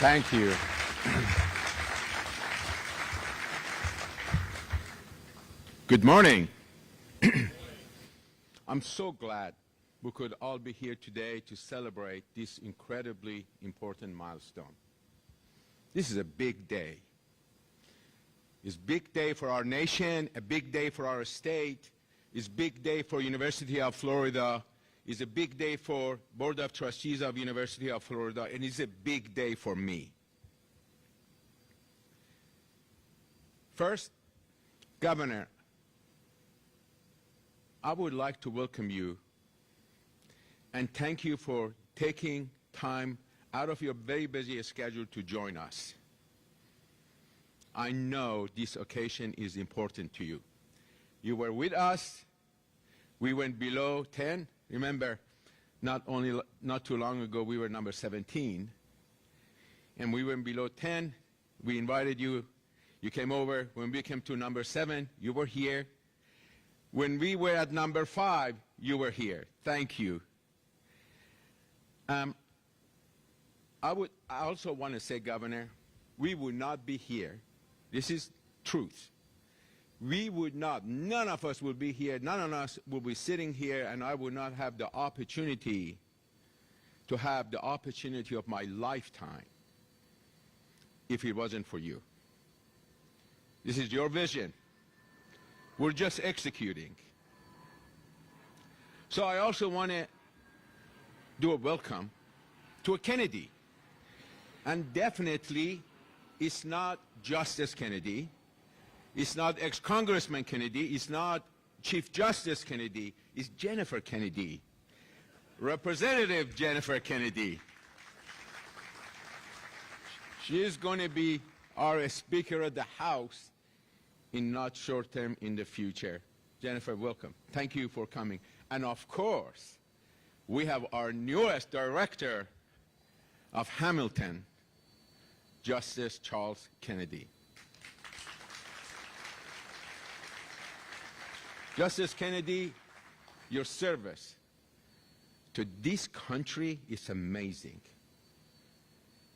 Thank you. Good morning. I'm so glad we could all be here today to celebrate this incredibly important milestone. This is a big day. It's a big day for our nation, a big day for our state. It's a big day for University of Florida. It's a big day for Board of Trustees of University of Florida, and it's a big day for me. First, Governor, I would like to welcome you and thank you for taking time out of your very busy schedule to join us. I know this occasion is important to you. You were with us. We went below 10. Remember, not too long ago, we were number 17. And we went below 10. We invited you. You came over. When we came to number 7, you were here. When we were at number 5, you were here. Thank you. I also want to say, Governor, we would not be here. This is truth. We would not, none of us would be here, none of us would be sitting here, and I would not have the opportunity to have the opportunity of my lifetime if it wasn't for you. This is your vision. We're just executing. So I also want to do a welcome to a Kennedy. And definitely, it's not Justice Kennedy. It's not ex-Congressman Kennedy. It's not Chief Justice Kennedy. It's Jennifer Kennedy. Representative Jennifer Kennedy. She is going to be our Speaker of the House in not short term in the future. Jennifer, welcome. Thank you for coming. And of course, we have our newest director of Hamilton, Justice Charles Kennedy. Justice Kennedy, your service to this country is amazing.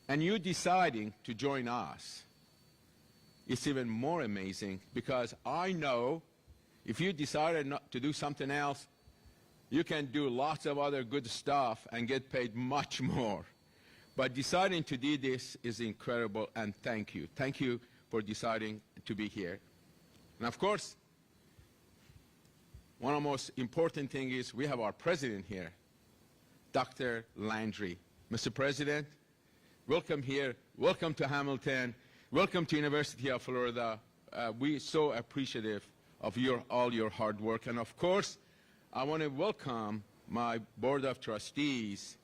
And you deciding to join us is even more amazing, because I know if you decided not to do something else, you can do lots of other good stuff and get paid much more. But deciding to do this is incredible, and thank you. Thank you for deciding to be here. And of course, one of the most important things is we have our president here, Dr. Landry. Mr. President, welcome here. Welcome to Hamilton. Welcome to University of Florida. We're so appreciative of all your hard work. And of course, I want to welcome my Board of Trustees.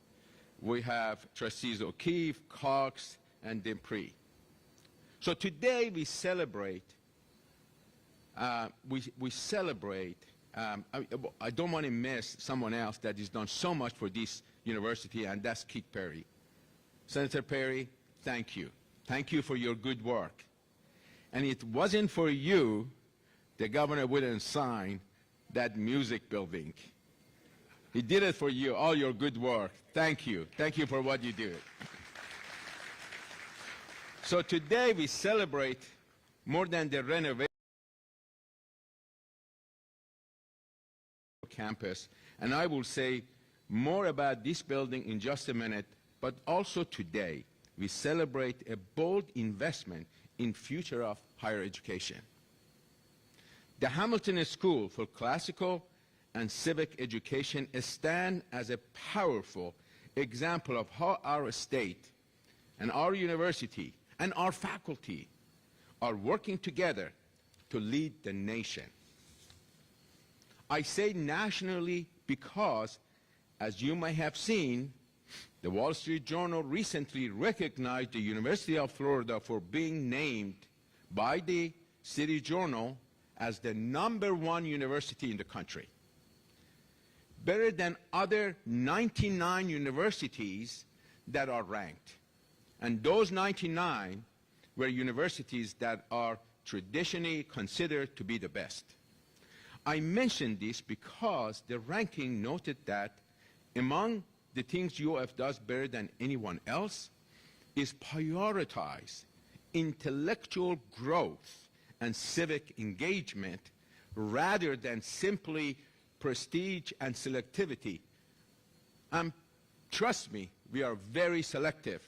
We have Trustees O'Keefe, Cox, and Dupree. So today we celebrate, I don't want to miss someone else that has done so much for this university, and that's Keith Perry. Senator Perry, thank you. Thank you for your good work. And it wasn't for you, the governor wouldn't sign that music building. He did it for you, all your good work. Thank you. Thank you for what you do. So today we celebrate more than the renovation campus, and I will say more about this building in just a minute, but also today we celebrate a bold investment in future of higher education. The Hamilton School for Classical and Civic Education stands as a powerful example of how our state and our university and our faculty are working together to lead the nation. I say nationally because, as you may have seen, the Wall Street Journal recently recognized the University of Florida for being named by the City Journal as the #1 university in the country, better than other 99 universities that are ranked. And those 99 were universities that are traditionally considered to be the best. I mention this because the ranking noted that among the things UF does better than anyone else, is prioritize intellectual growth and civic engagement rather than simply prestige and selectivity. Trust me, we are very selective.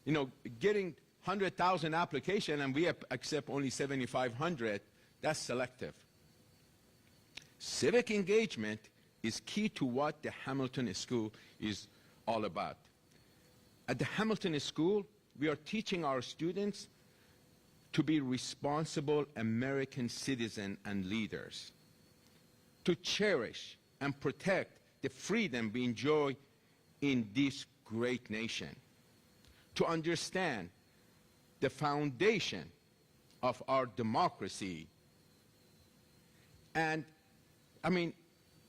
You know, getting 100,000 applications and we accept only 7,500, that's selective. Civic engagement is key to what the Hamilton School is all about. At the Hamilton School, we are teaching our students to be responsible American citizens and leaders, to cherish and protect the freedom we enjoy in this great nation, to understand the foundation of our democracy. And I mean,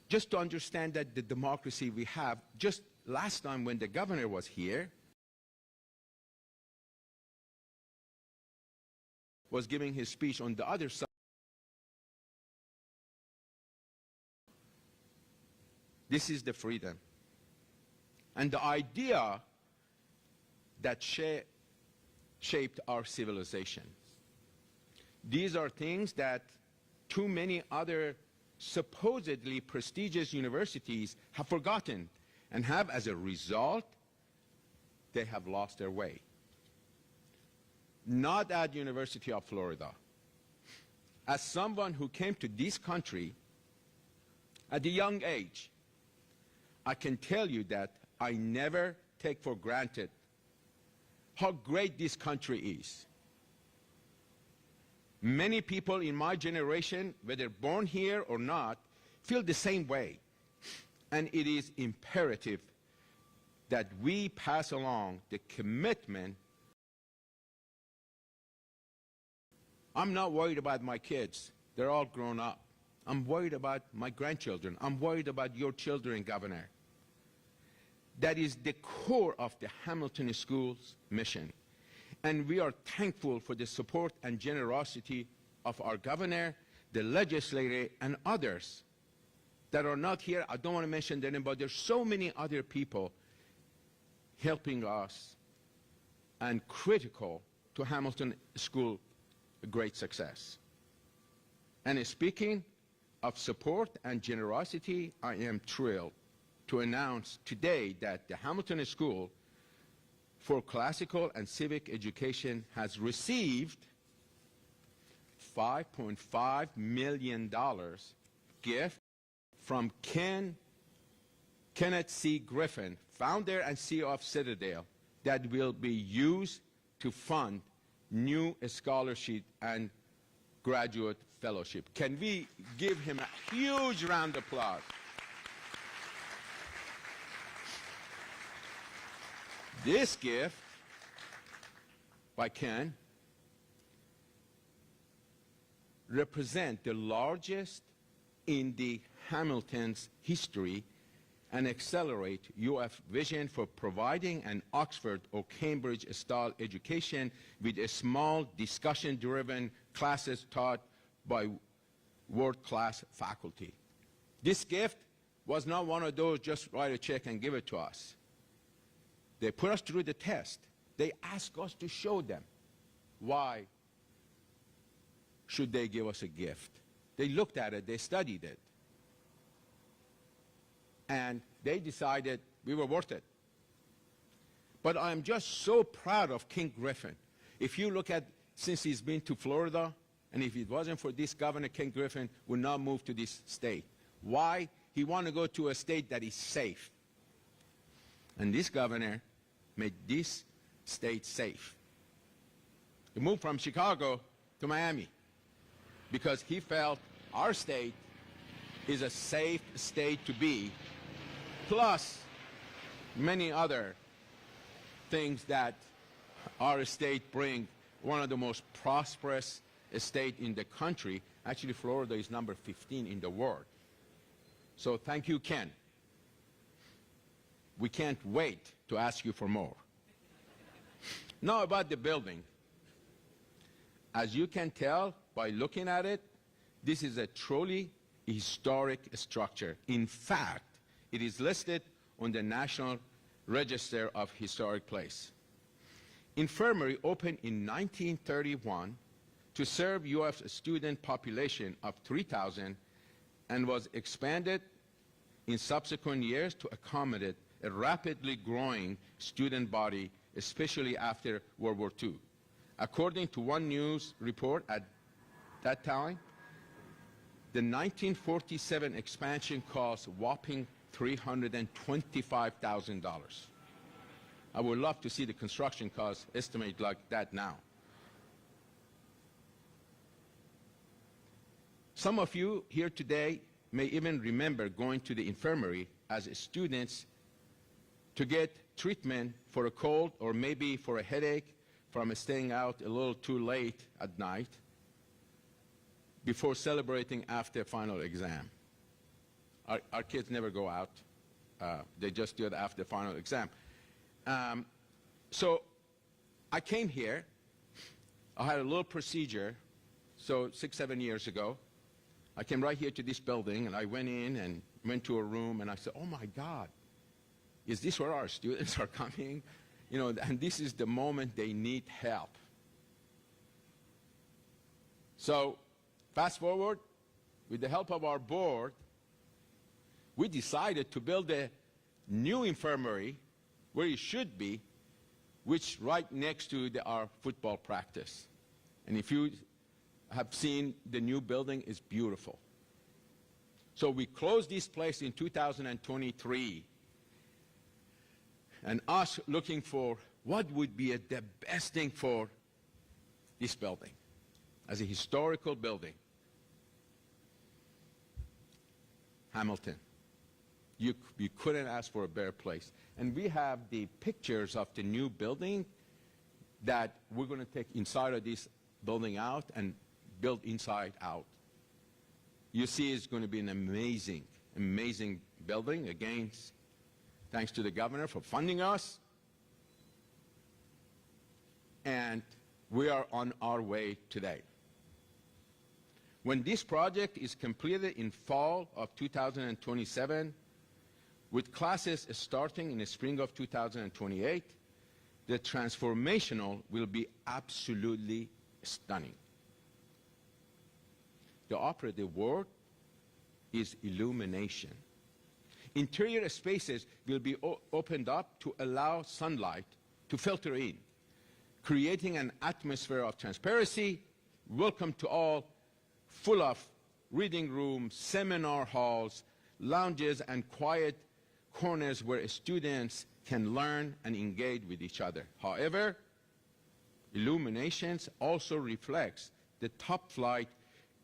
just to understand that the democracy we have, just last time when the governor was here, was giving his speech on the other side. This is the freedom. And the idea that shaped our civilization. These are things that too many other supposedly prestigious universities have forgotten and have, as a result, they have lost their way. Not at University of Florida. As someone who came to this country at a young age, I can tell you that I never take for granted how great this country is. Many people in my generation, whether born here or not, feel the same way. And it is imperative that we pass along the commitment. I'm not worried about my kids. They're all grown up. I'm worried about my grandchildren. I'm worried about your children, Governor. That is the core of the Hamilton School's mission. And we are thankful for the support and generosity of our governor, the legislature, and others that are not here. I don't want to mention their name, but there's so many other people helping us and critical to Hamilton School great success. And speaking of support and generosity, I am thrilled to announce today that the Hamilton School for Classical and Civic Education has received $5.5 million gift from Kenneth C. Griffin, founder and CEO of Citadel, that will be used to fund new scholarship and graduate fellowship. Can we give him a huge round of applause? This gift by Ken represents the largest in the Hamilton's history and accelerate UF vision for providing an Oxford or Cambridge-style education with a small discussion-driven classes taught by world-class faculty. This gift was not one of those just write a check and give it to us. They put us through the test. They asked us to show them why should they give us a gift. They looked at it, they studied it, and they decided we were worth it. But I'm just so proud of King Griffin. If you look at, since he's been to Florida, and if it wasn't for this governor, King Griffin would not move to this state. Why? He wanted to go to a state that is safe. And this governor made this state safe. He moved from Chicago to Miami because he felt our state is a safe state to be, plus many other things that our state brings. One of the most prosperous states in the country. Actually, Florida is number 15 in the world. So thank you, Ken. We can't wait to ask you for more. Now about the building. As you can tell by looking at it, this is a truly historic structure. In fact, it is listed on the National Register of Historic Places. infirmary opened in 1931 to serve U.S. student population of 3,000 and was expanded in subsequent years to accommodate a rapidly growing student body, especially after World War II. According to one news report at that time, the 1947 expansion cost whopping $325,000. I would love to see the construction costs estimated like that now. Some of you here today may even remember going to the infirmary as students to get treatment for a cold or maybe for a headache from staying out a little too late at night before celebrating after final exam. Our kids never go out. They just do it after final exam. So I came here. I had a little procedure. So 6, 7 years ago, I came right here to this building, and I went in and went to a room, and I said, oh, my God, is this where our students are coming? You know, and this is the moment they need help. So fast forward, with the help of our board, we decided to build a new infirmary where it should be, which right next to our football practice. And if you have seen the new building, it's beautiful. So we closed this place in 2023, and us looking for what would be the best thing for this building as a historical building. Hamilton. You couldn't ask for a better place. And we have the pictures of the new building that we're going to take inside of this building out and build inside out. You see, it's going to be an amazing, amazing building. Again, thanks to the governor for funding us. And we are on our way today. When this project is completed in fall of 2027, with classes starting in the spring of 2028, the transformational will be absolutely stunning. The operative word is illumination. Interior spaces will be opened up to allow sunlight to filter in, creating an atmosphere of transparency, welcome to all, full of reading rooms, seminar halls, lounges, and quiet corners where students can learn and engage with each other. However, illuminations also reflects the top-flight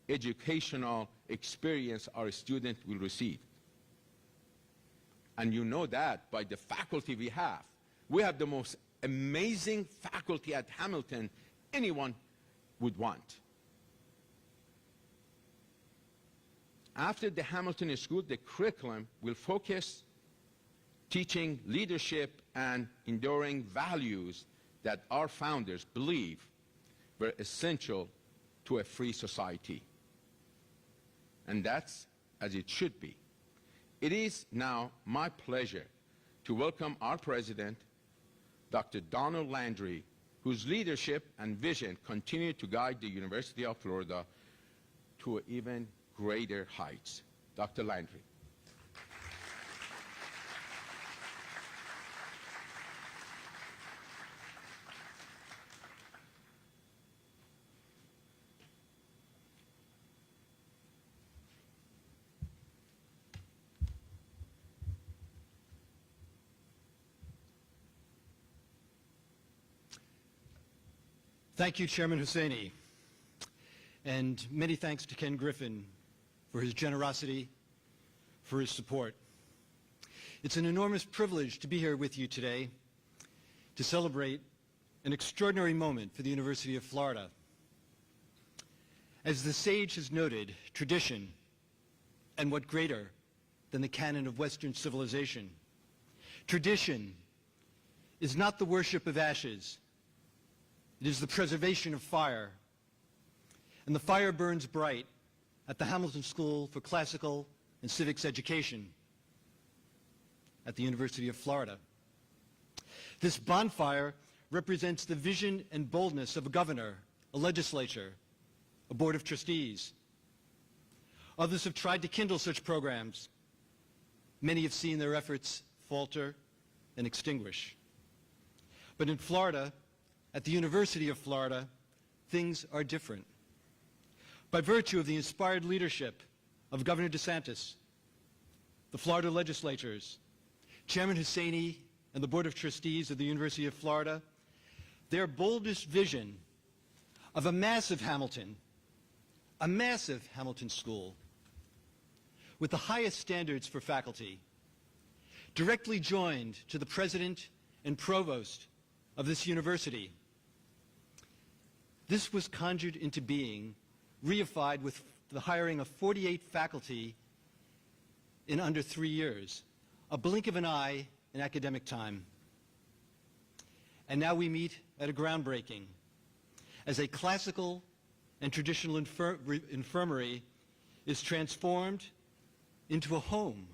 educational experience our students will receive. And you know that by the faculty we have. We have the most amazing faculty at Hamilton anyone would want. After the Hamilton School, the curriculum will focus teaching leadership and enduring values that our founders believe were essential to a free society. And that's as it should be. It is now my pleasure to welcome our president, Dr. Donald Landry, whose leadership and vision continue to guide the University of Florida to even greater heights. Dr. Landry. Thank you, Chairman Hussaini, and many thanks to Ken Griffin for his generosity, for his support. It's an enormous privilege to be here with you today to celebrate an extraordinary moment for the University of Florida. As the sage has noted, tradition, and what greater than the canon of Western civilization? Tradition is not the worship of ashes. It is the preservation of fire. And the fire burns bright at the Hamilton School for Classical and Civics Education at the University of Florida. This bonfire represents the vision and boldness of a governor, a legislature, a board of trustees. Others have tried to kindle such programs. Many have seen their efforts falter and extinguish. But in Florida, at the University of Florida, things are different. By virtue of the inspired leadership of Governor DeSantis, the Florida legislatures, Chairman Hussaini, and the Board of Trustees of the University of Florida, their boldest vision of a massive Hamilton school with the highest standards for faculty, directly joined to the president and provost of this university. This was conjured into being, reified with the hiring of 48 faculty in under 3 years, a blink of an eye in academic time. And now we meet at a groundbreaking as a classical and traditional infirmary is transformed into a home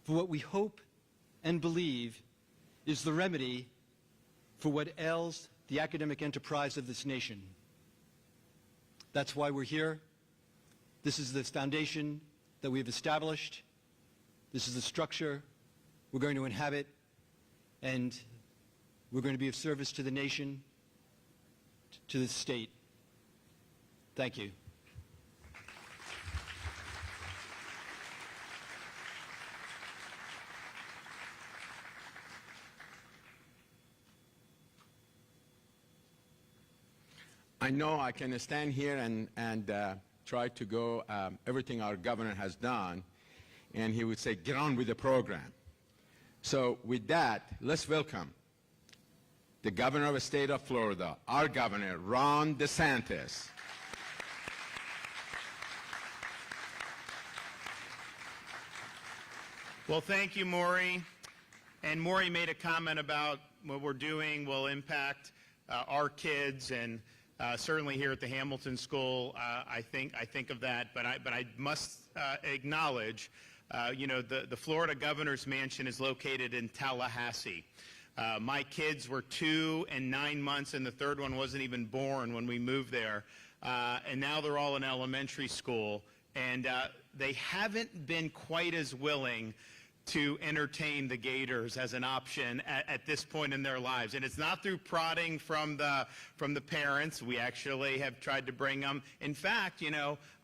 for what we hope and believe is the remedy for what ails the academic enterprise of this nation. That's why we're here. This is the foundation that we've established. This is the structure we're going to inhabit, and we're going to be of service to the nation, to the state. Thank you. I know I can stand here and try to go everything our governor has done, and he would say, get on with the program. So with that, let's welcome the governor of the state of Florida, our governor, Ron DeSantis. Well, thank you, Maury. And Maury made a comment about what we're doing will impact our kids, and certainly here at the Hamilton School, I think of that. But I must acknowledge, the Florida Governor's Mansion is located in Tallahassee. My kids were 2 and 9 months, and the third one wasn't even born when we moved there. And now they're all in elementary school, and they haven't been quite as willing to entertain the Gators as an option at this point in their lives. And it's not through prodding from the parents. We actually have tried to bring them. In fact,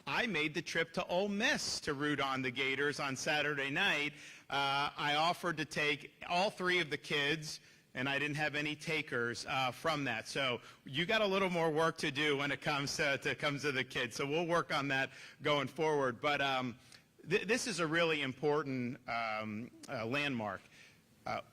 I made the trip to Ole Miss to root on the Gators on Saturday night. I offered to take all 3 of the kids, and I didn't have any takers from that. So you got a little more work to do when it comes to the kids. So we'll work on that going forward. But this is a really important landmark.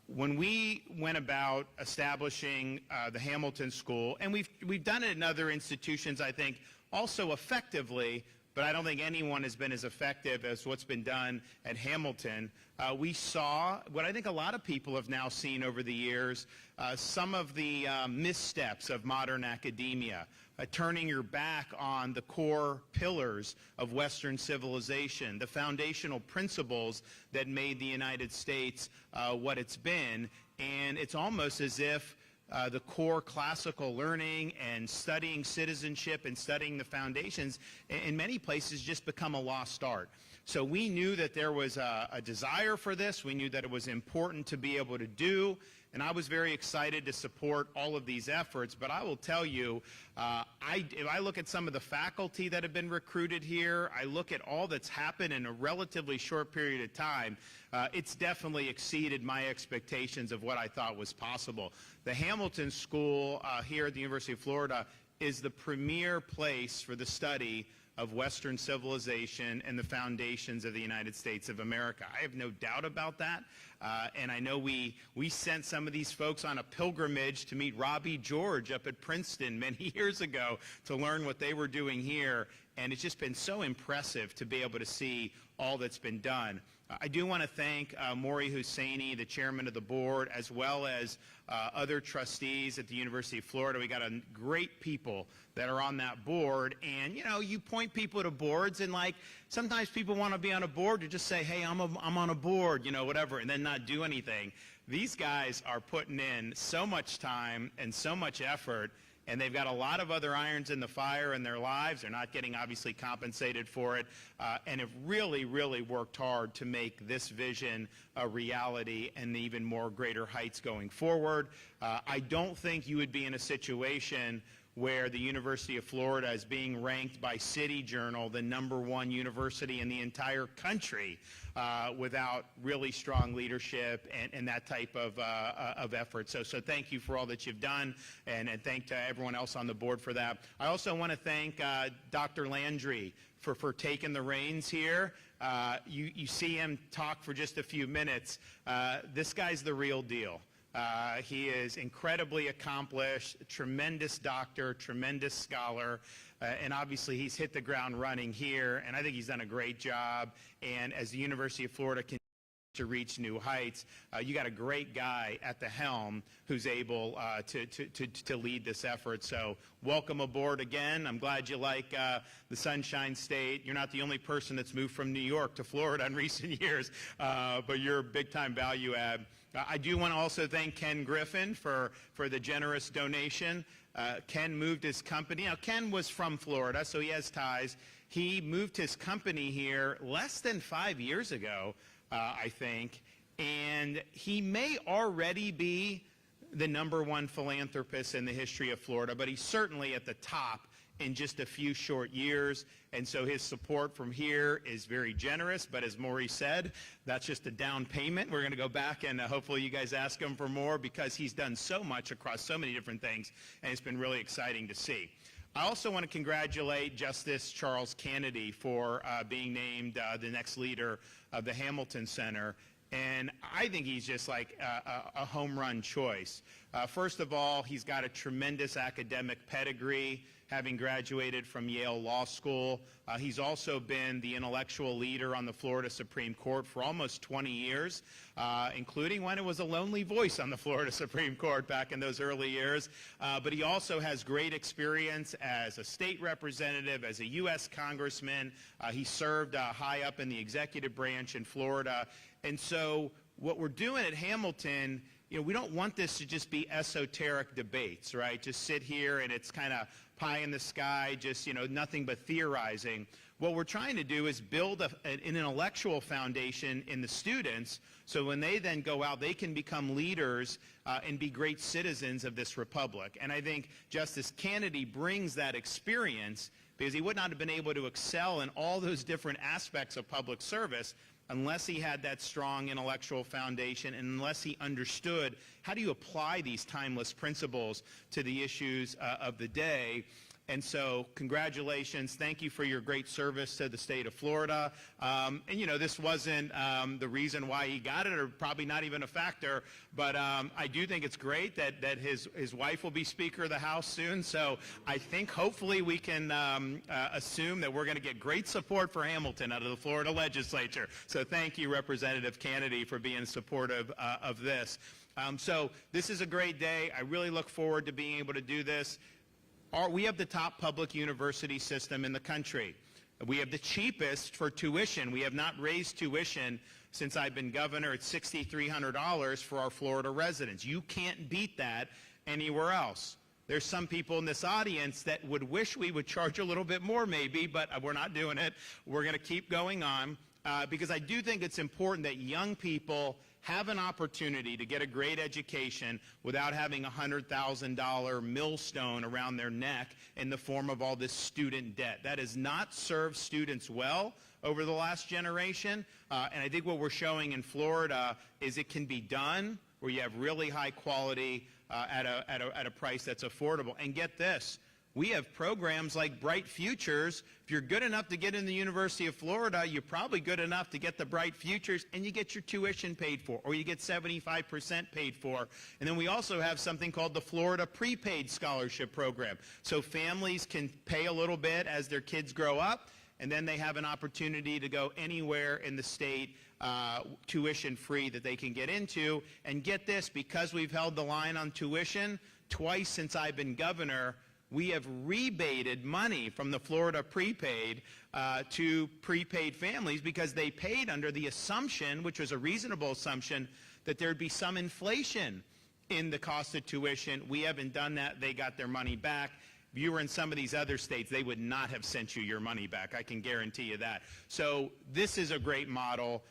When we went about establishing the Hamilton School, and we've done it in other institutions, I think, also effectively, but I don't think anyone has been as effective as what's been done at Hamilton. We saw what I think a lot of people have now seen over the years, some of the missteps of modern academia, turning your back on the core pillars of Western civilization, the foundational principles that made the United States what it's been. And it's almost as if the core classical learning and studying citizenship and studying the foundations in many places just become a lost art. So we knew that there was a desire for this. We knew that it was important to be able to do. And I was very excited to support all of these efforts. But I will tell you, if I look at some of the faculty that have been recruited here, I look at all that's happened in a relatively short period of time, it's definitely exceeded my expectations of what I thought was possible. The Hamilton School here at the University of Florida is the premier place for the study of Western civilization and the foundations of the United States of America. I have no doubt about that. And I know we sent some of these folks on a pilgrimage to meet Robbie George up at Princeton many years ago to learn what they were doing here. And it's just been so impressive to be able to see all that's been done. I do want to thank Maury Hussaini, the chairman of the board, as well as other trustees at the University of Florida. We got a great people that are on that board. And, you point people to boards, and sometimes people want to be on a board to just say, hey, I'm on a board, whatever, and then not do anything. these guys are putting in so much time and so much effort, and they've got a lot of other irons in the fire in their lives. They're not getting obviously compensated for it, and have really, really worked hard to make this vision a reality and even more greater heights going forward. I don't think you would be in a situation where the University of Florida is being ranked by City Journal the #1 university in the entire country without really strong leadership and that type of effort. So thank you for all that you've done, and thank to everyone else on the board for that. I also want to thank Dr. Landry for taking the reins here. You see him talk for just a few minutes. This guy's the real deal. He is incredibly accomplished, tremendous doctor, tremendous scholar, and obviously he's hit the ground running here, and I think he's done a great job. And as the University of Florida continues to reach new heights, you got a great guy at the helm who's able to lead this effort. So welcome aboard again. I'm glad you like the Sunshine State. You're not the only person that's moved from New York to Florida in recent years, but you're a big-time value add. I do want to also thank Ken Griffin for the generous donation. Ken moved his company. Now, Ken was from Florida, so he has ties. He moved his company here less than 5 years ago, I think, and he may already be the #1 philanthropist in the history of Florida, but he's certainly at the top in just a few short years, and so his support from here is very generous. But as Maury said, that's just a down payment. We're going to go back and hopefully you guys ask him for more, because he's done so much across so many different things, and it's been really exciting to see. I also want to congratulate Justice Charles Kennedy for being named the next leader of the Hamilton Center. And I think he's just like a home run choice. First of all, he's got a tremendous academic pedigree, having graduated from Yale Law School. He's also been the intellectual leader on the Florida Supreme Court for almost 20 years, including when it was a lonely voice on the Florida Supreme Court back in those early years. But he also has great experience as a state representative, as a U.S. congressman. He served high up in the executive branch in Florida. And so what we're doing at Hamilton, we don't want this to just be esoteric debates, right? Just sit here and it's kind of pie in the sky, just, nothing but theorizing. What we're trying to do is build an intellectual foundation in the students, so when they then go out, they can become leaders and be great citizens of this republic. And I think Justice Kennedy brings that experience, because he would not have been able to excel in all those different aspects of public service unless he had that strong intellectual foundation, and unless he understood how do you apply these timeless principles to the issues of the day. And so congratulations. Thank you for your great service to the state of Florida. And this wasn't the reason why he got it, or probably not even a factor, but I do think it's great that his wife will be Speaker of the House soon. So I think hopefully we can assume that we're going to get great support for Hamilton out of the Florida legislature. So thank you, Representative Kennedy, for being supportive of this. So this is a great day. I really look forward to being able to do this. We have the top public university system in the country. We have the cheapest for tuition. We have not raised tuition since I've been governor. It's $6,300 for our Florida residents. You can't beat that anywhere else. There's some people in this audience that would wish we would charge a little bit more maybe, but we're not doing it. We're going to keep going on because I do think it's important that young people have an opportunity to get a great education without having a $100,000 millstone around their neck in the form of all this student debt. That has not served students well over the last generation, and I think what we're showing in Florida is it can be done where you have really high quality at a price that's affordable. And get this, we have programs like Bright Futures. If you're good enough to get in the University of Florida, you're probably good enough to get the Bright Futures, and you get your tuition paid for, or you get 75% paid for. And then we also have something called the Florida Prepaid Scholarship Program. So families can pay a little bit as their kids grow up, and then they have an opportunity to go anywhere in the state tuition-free that they can get into. And get this, because we've held the line on tuition, twice since I've been governor, we have rebated money from the Florida prepaid to prepaid families because they paid under the assumption, which was a reasonable assumption, that there'd be some inflation in the cost of tuition. We haven't done that. They got their money back. If you were in some of these other states, they would not have sent you your money back. I can guarantee you that. So this is a great model,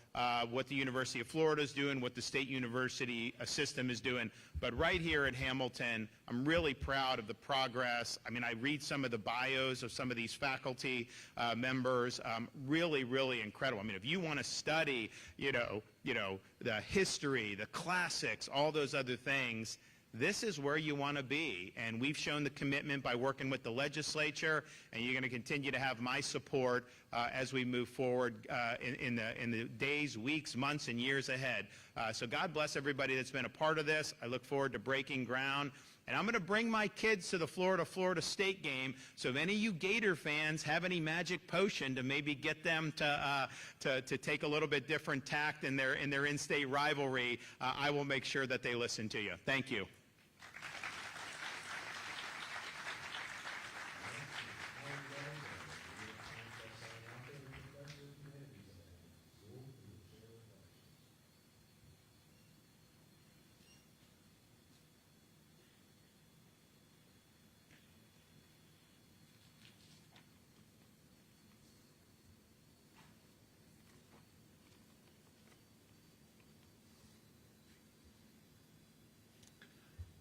what the University of Florida is doing, what the state university system is doing. But right here at Hamilton, I'm really proud of the progress. I mean, I read some of the bios of some of these faculty members. Really, really incredible. I mean, if you want to study, the history, the classics, all those other things, this is where you want to be, and we've shown the commitment by working with the legislature, and you're going to continue to have my support as we move forward in the days, weeks, months, and years ahead. So God bless everybody that's been a part of this. I look forward to breaking ground, and I'm going to bring my kids to the Florida State game, so if any of you Gator fans have any magic potion to maybe get them to take a little bit different tact in their in-state rivalry, I will make sure that they listen to you. Thank you.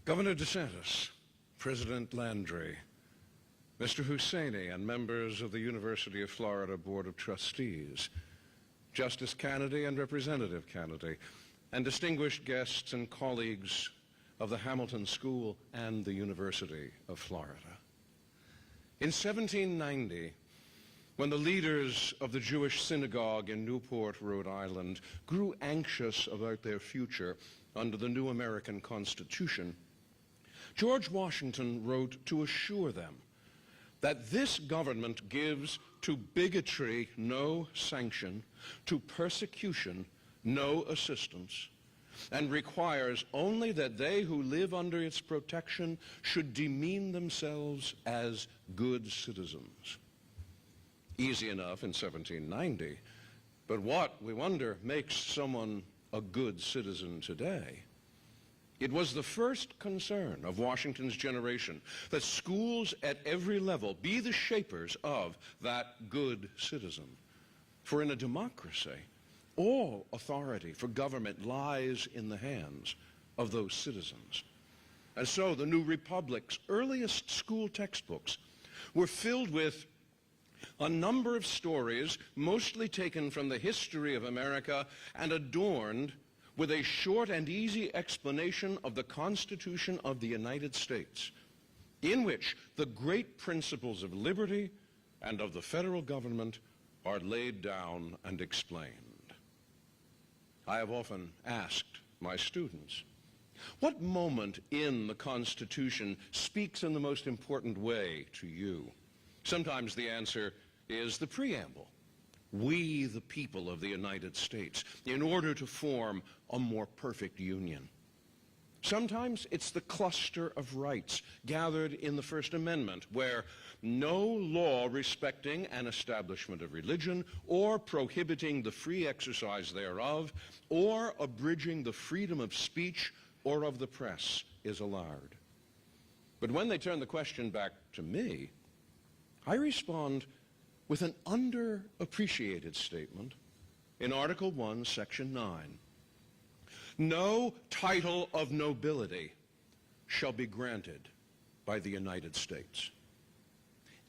Governor DeSantis, President Landry, Mr. Husseini, and members of the University of Florida Board of Trustees, Justice Kennedy and Representative Kennedy, and distinguished guests and colleagues of the Hamilton School and the University of Florida. In 1790, when the leaders of the Jewish synagogue in Newport, Rhode Island, grew anxious about their future under the new American Constitution, George Washington wrote to assure them that this government gives to bigotry no sanction, to persecution no assistance, and requires only that they who live under its protection should demean themselves as good citizens. Easy enough in 1790, but what, we wonder, makes someone a good citizen today? It was the first concern of Washington's generation that schools at every level be the shapers of that good citizen. For in a democracy, all authority for government lies in the hands of those citizens. And so the new republic's earliest school textbooks were filled with a number of stories, mostly taken from the history of America and adorned with a short and easy explanation of the Constitution of the United States, in which the great principles of liberty and of the federal government are laid down and explained. I have often asked my students, what moment in the Constitution speaks in the most important way to you? Sometimes the answer is the preamble. We, the people of the United States, in order to form a more perfect union. Sometimes it's the cluster of rights gathered in the First Amendment, where no law respecting an establishment of religion or prohibiting the free exercise thereof or abridging the freedom of speech or of the press is allowed. But when they turn the question back to me, I respond with an underappreciated statement in Article 1, Section 9. No title of nobility shall be granted by the United States.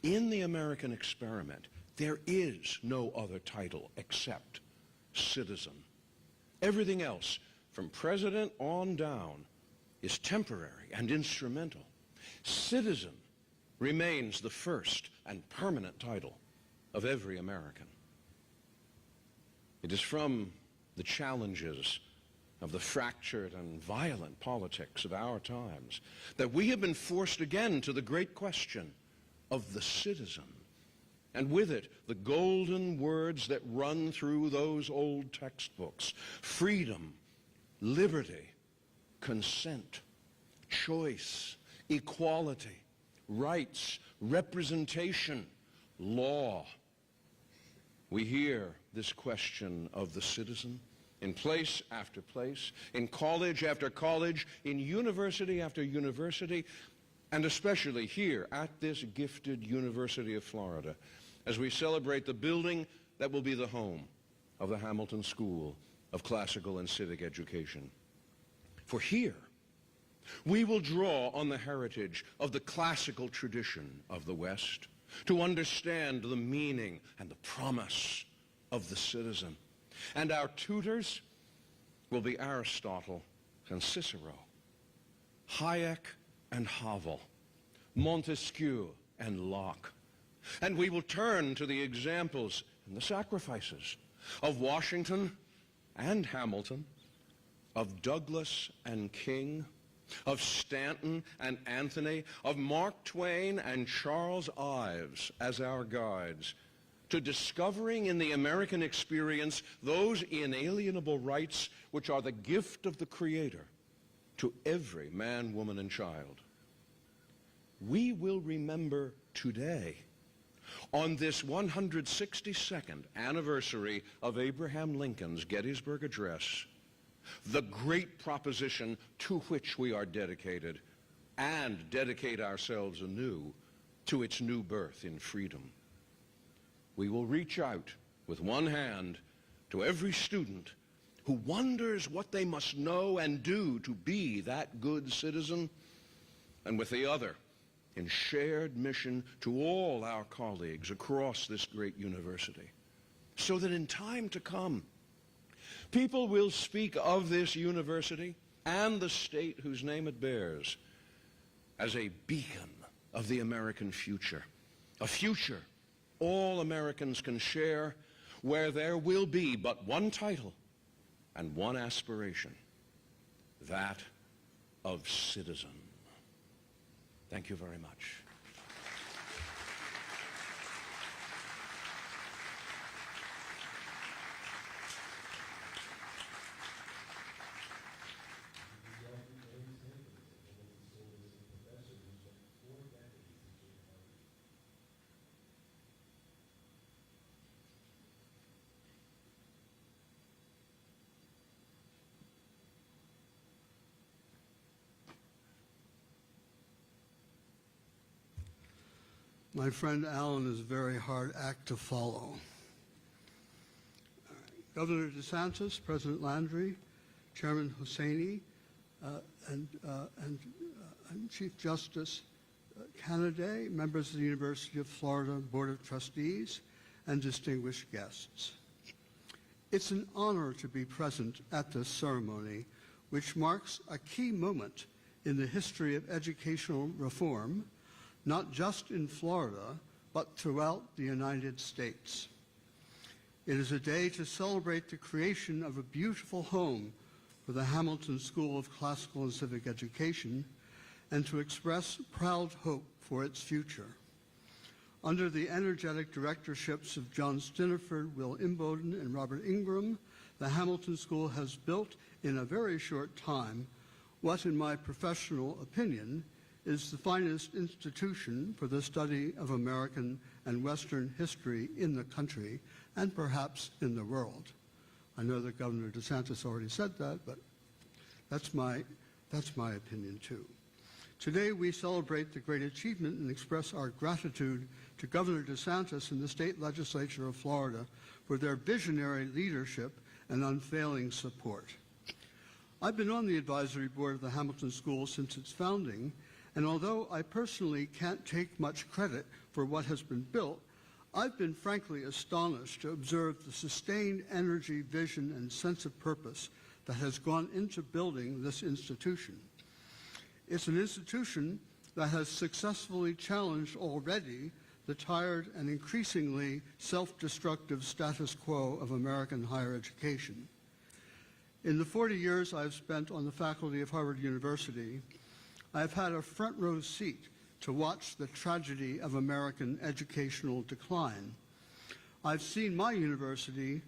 In the American experiment, there is no other title except citizen. Everything else, from president on down, is temporary and instrumental. Citizen remains the first and permanent title of every American. It is from the challenges of the fractured and violent politics of our times that we have been forced again to the great question of the citizen, and with it the golden words that run through those old textbooks: freedom, liberty, consent, choice, equality, rights, representation, law. We hear this question of the citizen in place after place, in college after college, in university after university, and especially here at this gifted University of Florida, as we celebrate the building that will be the home of the Hamilton School of Classical and Civic Education. For here, we will draw on the heritage of the classical tradition of the West to understand the meaning and the promise of the citizen. And our tutors will be Aristotle and Cicero, Hayek and Havel, Montesquieu and Locke. And we will turn to the examples and the sacrifices of Washington and Hamilton, of Douglas and King, of Stanton and Anthony, of Mark Twain and Charles Ives as our guides, to discovering in the American experience those inalienable rights which are the gift of the Creator to every man, woman, and child. We will remember today, on this 162nd anniversary of Abraham Lincoln's Gettysburg Address, the great proposition to which we are dedicated, and dedicate ourselves anew to its new birth in freedom. We will reach out with one hand to every student who wonders what they must know and do to be that good citizen, and with the other in shared mission to all our colleagues across this great university, so that in time to come, people will speak of this university and the state whose name it bears as a beacon of the American future, a future all Americans can share, where there will be but one title and one aspiration, that of citizen. Thank you very much. My friend Alan is a very hard act to follow. Governor DeSantis, President Landry, Chairman Hussaini, and Chief Justice Kennedy, members of the University of Florida Board of Trustees, and distinguished guests. It's an honor to be present at this ceremony, which marks a key moment in the history of educational reform, not just in Florida, but throughout the United States. It is a day to celebrate the creation of a beautiful home for the Hamilton School of Classical and Civic Education, and to express proud hope for its future. Under the energetic directorships of John Stiniford, Will Imboden, and Robert Ingram, the Hamilton School has built in a very short time what, in my professional opinion, is the finest institution for the study of American and Western history in the country and perhaps in the world. I know that Governor DeSantis already said that, but that's my opinion too. Today we celebrate the great achievement and express our gratitude to Governor DeSantis and the state legislature of Florida for their visionary leadership and unfailing support. I've been on the advisory board of the Hamilton School since its founding, and although I personally can't take much credit for what has been built, I've been frankly astonished to observe the sustained energy, vision, and sense of purpose that has gone into building this institution. It's an institution that has successfully challenged already the tired and increasingly self-destructive status quo of American higher education. In the 40 years I've spent on the faculty of Harvard University, I've had a front row seat to watch the tragedy of American educational decline. I've seen my university,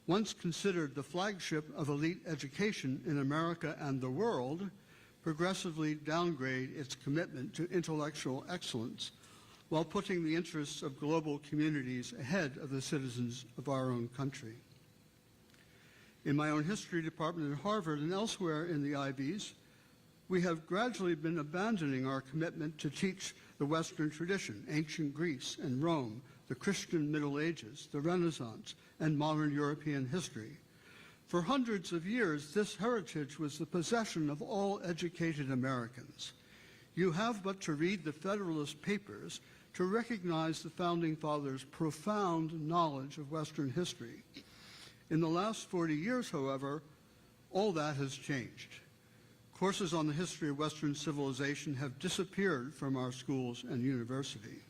once considered the flagship of elite education in America and the world, progressively downgrade its commitment to intellectual excellence while putting the interests of global communities ahead of the citizens of our own country. In my own history department at Harvard and elsewhere in the Ivies, we have gradually been abandoning our commitment to teach the Western tradition, ancient Greece and Rome, the Christian Middle Ages, the Renaissance, and modern European history. For hundreds of years, this heritage was the possession of all educated Americans. You have but to read the Federalist Papers to recognize the Founding Fathers' profound knowledge of Western history. In the last 40 years, however, all that has changed. Courses on the history of Western civilization have disappeared from our schools and universities.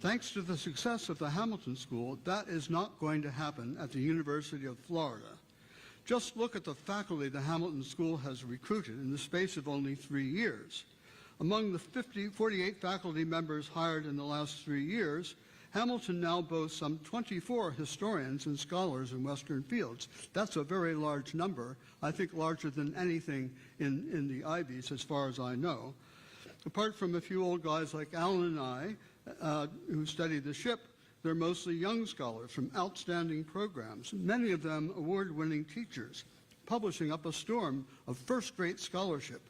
Thanks to the success of the Hamilton School, that is not going to happen at the University of Florida. Just look at the faculty the Hamilton School has recruited in the space of only 3 years. Among the 48 faculty members hired in the last 3 years, Hamilton now boasts some 24 historians and scholars in Western fields. That's a very large number, I think larger than anything in the Ivies as far as I know. Apart from a few old guys like Alan and I, who study the ship, they're mostly young scholars from outstanding programs, many of them award-winning teachers, publishing up a storm of first-rate scholarship.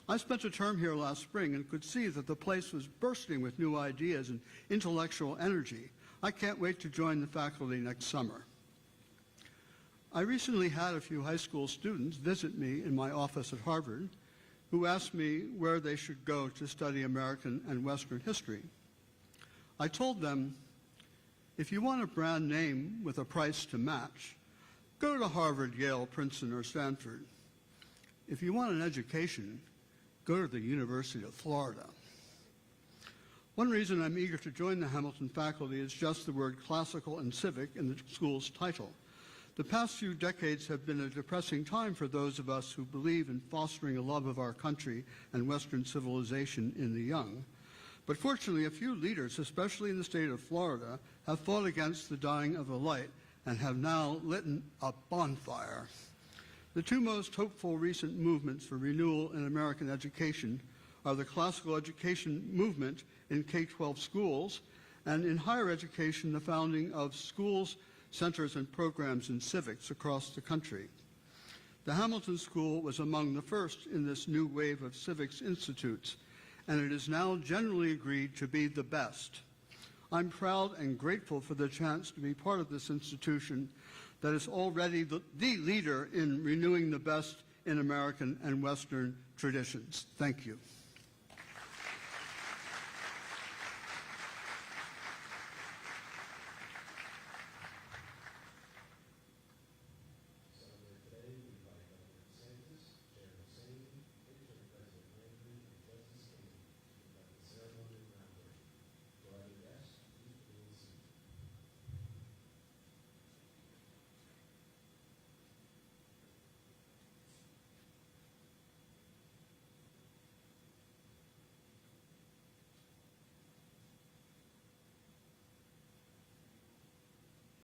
I spent a term here last spring and could see that the place was bursting with new ideas and intellectual energy. I can't wait to join the faculty next summer. I recently had a few high school students visit me in my office at Harvard who asked me where they should go to study American and Western history. I told them, if you want a brand name with a price to match, go to Harvard, Yale, Princeton, or Stanford. If you want an education, go to the University of Florida. One reason I'm eager to join the Hamilton faculty is just the word classical and civic in the school's title. The past few decades have been a depressing time for those of us who believe in fostering a love of our country and Western civilization in the young. But fortunately, a few leaders, especially in the state of Florida, have fought against the dying of the light and have now lit a bonfire. The two most hopeful recent movements for renewal in American education are the classical education movement in K-12 schools, and in higher education, the founding of schools, centers, and programs in civics across the country. The Hamilton School was among the first in this new wave of civics institutes, and it is now generally agreed to be the best. I'm proud and grateful for the chance to be part of this institution that is already the leader in renewing the best in American and Western traditions. Thank you.